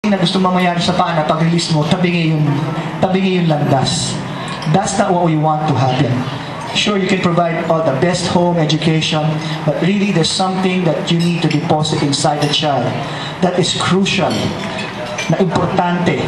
na gusto mamayari sa paa na pag-release mo, tabingi yung landas. That's not what we want to happen. Sure, you can provide all the best home education, but really there's something that you need to deposit inside the child that is crucial, na importante.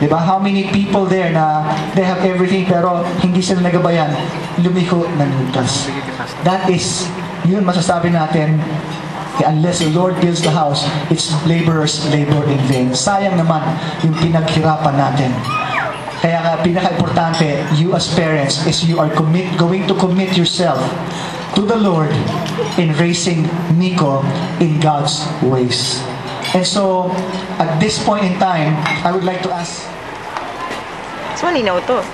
Diba? How many people there na they have everything pero hindi sila nagabayan, lumiko ng lutas. That is, yun masasabi natin, unless the Lord builds the house, it's laborers labor in vain. Sayang naman yung pinaghirapan natin. Kaya nga, pinaka-importante, you as parents, is you are going to commit yourself to the Lord in raising Miko in God's ways. And so, at this point in time, I would like to ask... So, malinaw to.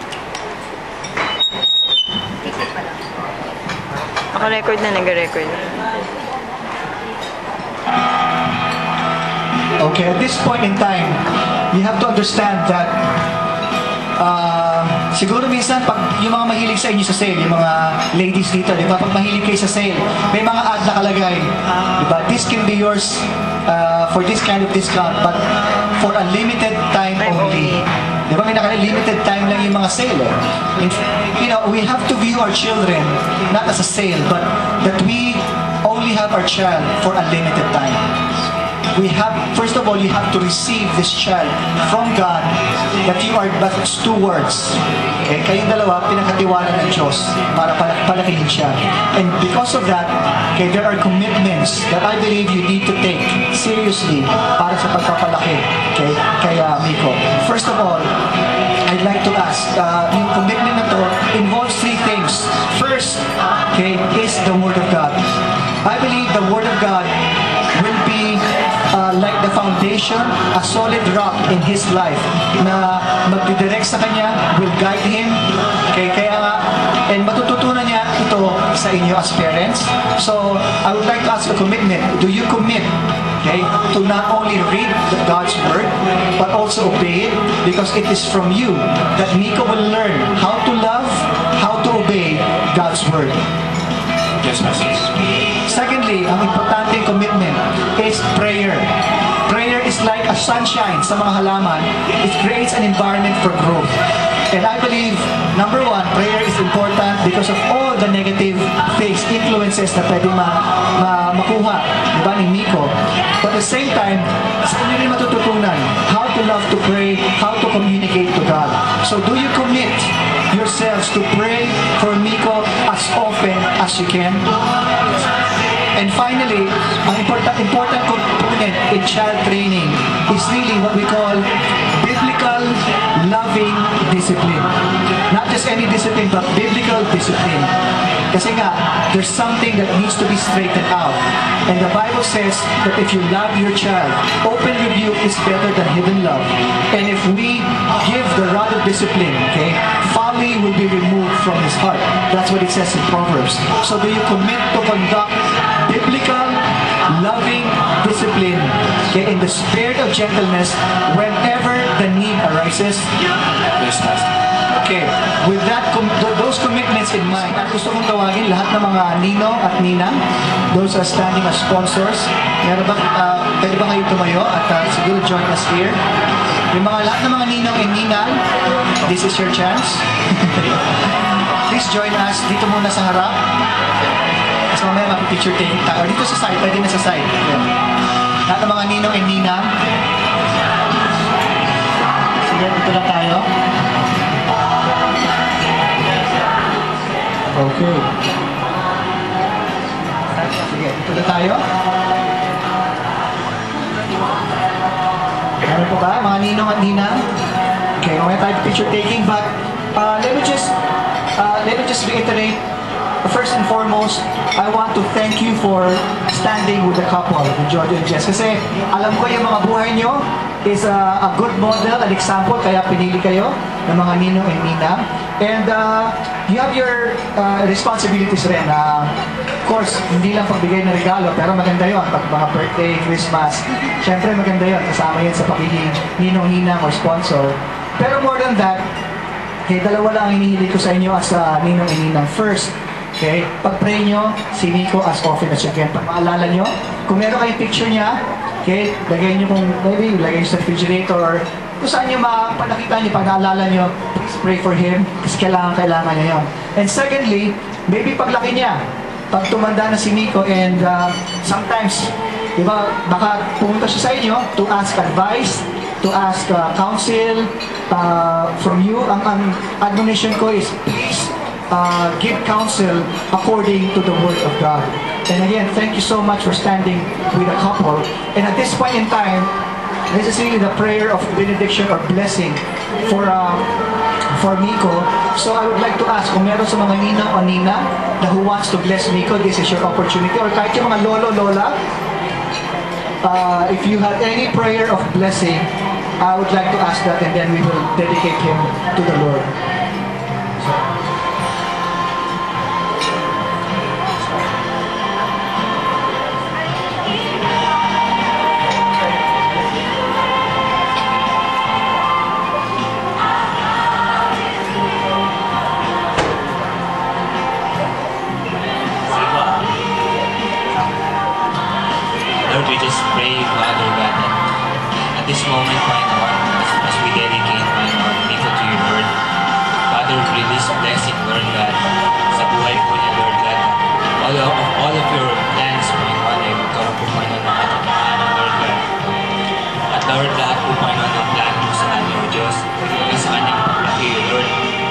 Naka-record na, nag-record. Okay, at this point in time, you have to understand that siguro minsan pag yung mga mahilig sa inyo sa sale, yung mga ladies dito, di ba? Pag mahilig kayo sa sale, may mga ad nakalagay. Di ba? This can be yours for this kind of discount, but for a limited time only. Di ba? May limited time lang yung mga sale. You know, we have to view our children not as a sale, but that we only have our child for a limited time. We have, first of all, you have to receive this child from God that you are but stewards. Okay? Kayong dalawa, pinakatiwala ng Diyos para palakihin siya. And because of that, okay, there are commitments that I believe you need to take seriously para sa pagpapalaki, okay, kay Miko. First of all, I'd like to ask, yung commitment na to involves three things. First, okay, is the Word of God. I believe the Word of God will be like the foundation, a solid rock in his life na magdidirect sa kanya, will guide him. Okay, kaya nga, and matututunan niya ito sa inyo as parents. So, I would like to ask a commitment. Do you commit, okay, to not only read God's Word, but also obey it? Because it is from you that Miko will learn how to love, how to obey God's Word. Yes, Pastor. Secondly, ang importanteng commitment is prayer. Prayer is like a sunshine sa mga halaman. It creates an environment for growth. And I believe, number one, prayer is important because of all the negative things, influences na pwede makuha, diba, ni Miko. But at the same time, sa inyo rin matututunan how to love to pray, how to communicate to God. So do you commit yourselves to pray for Miko as often as you can? And finally, ang important component in child training is really what we call biblical loving discipline. Not just any discipline, but biblical discipline. Kasi nga, there's something that needs to be straightened out. And the Bible says that if you love your child, open rebuke is better than hidden love. And if we give the rod of discipline, okay, folly will be removed from his heart. That's what it says in Proverbs. So do you commit to conduct biblical, loving discipline, okay, in the spirit of gentleness whenever the need arises? Yes, Pastor. Okay, with that, those commitments in mind, gusto kong tawagin lahat ng mga ninong at ninang, those are standing as sponsors. Meron ba, pwede ba kayo tumayo at siguro join us here? Yung lahat ng mga ninong and ninang, this is your chance. Please join us dito muna sa harap. So mamaya mapipicture taking tayo. Dito sa side, pwede na sa side. Yan. Lahat ng mga ninong and ninang. Sige, dito lang tayo. Okay. Sige, dito na tayo. Ano po ba? Mga ninong at ninang? Okay, mamaya tayo picture taking, but let me just reiterate. First and foremost, I want to thank you for standing with the couple, with George and Jess. Kasi alam ko yung mga buhay nyo is a good model, an example, kaya pinili kayo ng mga ninong and ninang. And you have your responsibilities rin. Of course, hindi lang pagbigay ng regalo, pero maganda yun. Pag mga birthday, Christmas, syempre maganda yun. Kasama yun sa pagiging ninong-ninang or sponsor. Pero more than that, okay, dalawa lang ang hinihiling ko sa inyo as ninong and ninang. First, okay, pag-pray nyo si Miko as often as you can. Pag maalala nyo, kung meron kayong picture niya, Okay? Lagay nyo kung, maybe, lagay nyo sa refrigerator or kung saan nyo mapanakita nyo, pag naalala nyo, please pray for him kasi kailangan niya yun. And secondly, maybe paglaki niya, pag tumanda na si Miko and sometimes, di ba, baka pumunta siya sa inyo to ask advice, to ask counsel from you. Ang admonition ko is please give counsel according to the Word of God. And again, thank you so much for standing with a couple. And at this point in time, this is really the prayer of benediction or blessing for Miko. So I would like to ask kung meron sa mga nina o nina na who wants to bless Miko, this is your opportunity. Or kahit yung mga lolo, lola, if you have any prayer of blessing, I would like to ask that and then we will dedicate him to the Lord. Lord, we just pray, Father God, that at this moment, my Lord, as we dedicate, my Lord, Miko to your Lord, Father, release blessing, Lord God, sa buhay po niya, Lord God. All of your plans, my Lord, ay magkaroon po, my Lord, ng katotohanan, Lord God. At Lord, lahat po, my Lord, ng plan mo sa kanya, O Diyos, at sa kanyang paglaki, Lord,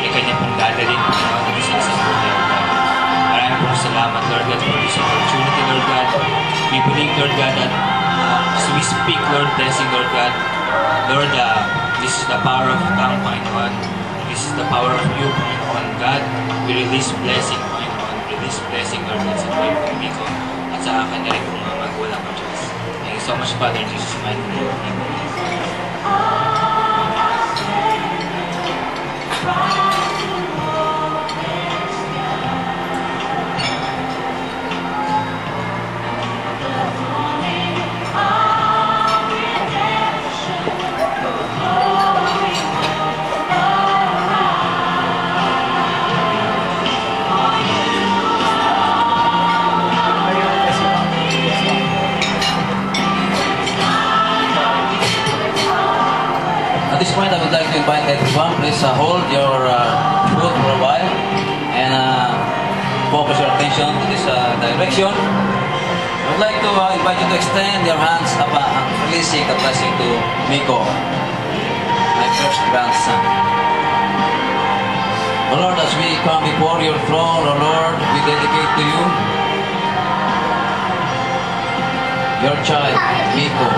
ay kanya pong dadalhin, my Lord, at isa sa buhay, Lord God. Maraming pong salamat, Lord God, for this opportunity, Lord God. We believe, Lord God, that as we speak, Lord, blessing, Lord God, Lord, this is the power of tongue, Panginoon. This is the power of you, Panginoon God. We release blessing, Panginoon. Release blessing, Lord God, sa buhay ng Miko at sa akin na rin kong mga magulang ko, Diyos. Thank you so much, Father, in Jesus' mighty name. Amen. At this point, I would like to invite everyone, please hold your food for a while and focus your attention to this direction. I would like to invite you to extend your hands up releasing the blessing to Miko, my first grandson. Oh Lord, as we come before your throne, oh Lord, we dedicate to you your child, Miko,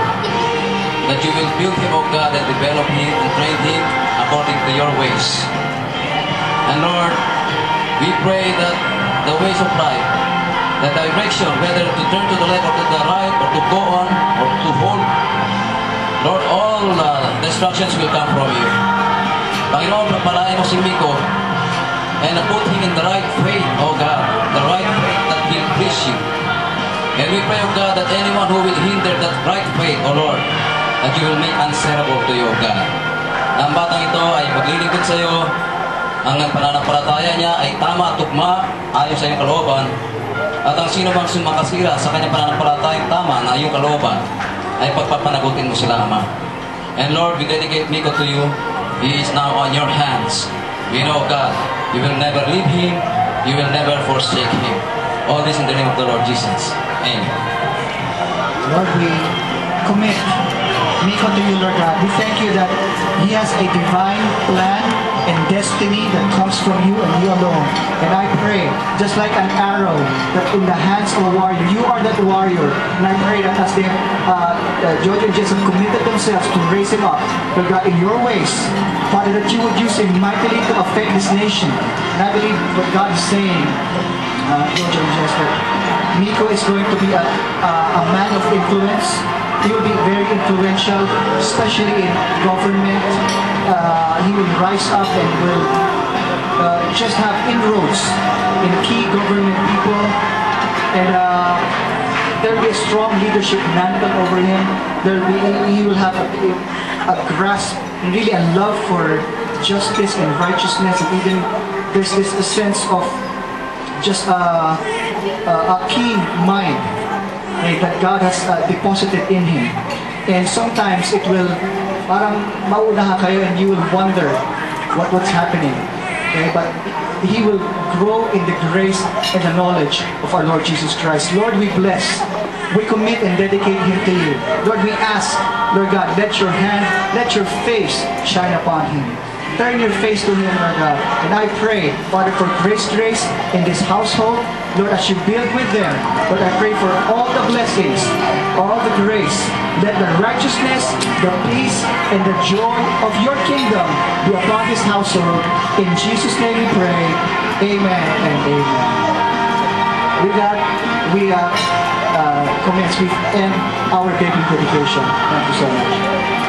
that you will build him, O God, and develop him and train him according to your ways. And Lord, we pray that the ways of life, the direction, whether to turn to the left or to the right, or to go on, or to hold, Lord, all the instructions will come from you. Panginoon, papalain mo si Miko and put him in the right faith, O God, the right faith that will please you. And we pray, O God, that anyone who will hinder that right faith, O Lord, that you will make answerable to you, O God. Ang batang ito ay maglilingkod sa iyo. Ang pananampalataya niya ay tama at tugma ayon sa iyong kalooban. At ang sino mang sumakasira sa kanyang pananampalatayang tama na iyong kalooban ay pagpapanagutin mo sila, Ama. And Lord, we dedicate Miko to you. He is now on your hands. We know, God, you will never leave him. You will never forsake him. All this in the name of the Lord Jesus. Amen. Lord, we commit Miko to you, Lord God. We thank you that he has a divine plan and destiny that comes from you and you alone. And I pray, just like an arrow that in the hands of a warrior, you are that warrior. And I pray that as they, George and Jess have committed themselves to raise him up, Lord God, in your ways, Father, that you would use him mightily to affect this nation. And I believe what God is saying, George and Jess, that Miko is going to be a man of influence. He will be very influential, especially in government. He will rise up and will just have inroads in key government people. And there will be a strong leadership mantle over him. He will have a grasp, really a love for justice and righteousness. And even there's this sense of just a keen mind that God has deposited in him. And sometimes it will, parang maunahan kayo and you will wonder what's happening. Okay, but he will grow in the grace and the knowledge of our Lord Jesus Christ. Lord, we bless. We commit and dedicate him to you. Lord, we ask, Lord God, let your hand, let your face shine upon him. Turn your face to him, Lord God. And I pray, Father, for grace in this household. Lord, as you build with them, Lord, I pray for all the blessings, all the grace. Let the righteousness, the peace, and the joy of your kingdom be upon this household. In Jesus' name we pray. Amen and amen. With that, we commence with end our baby dedication. Thank you so much.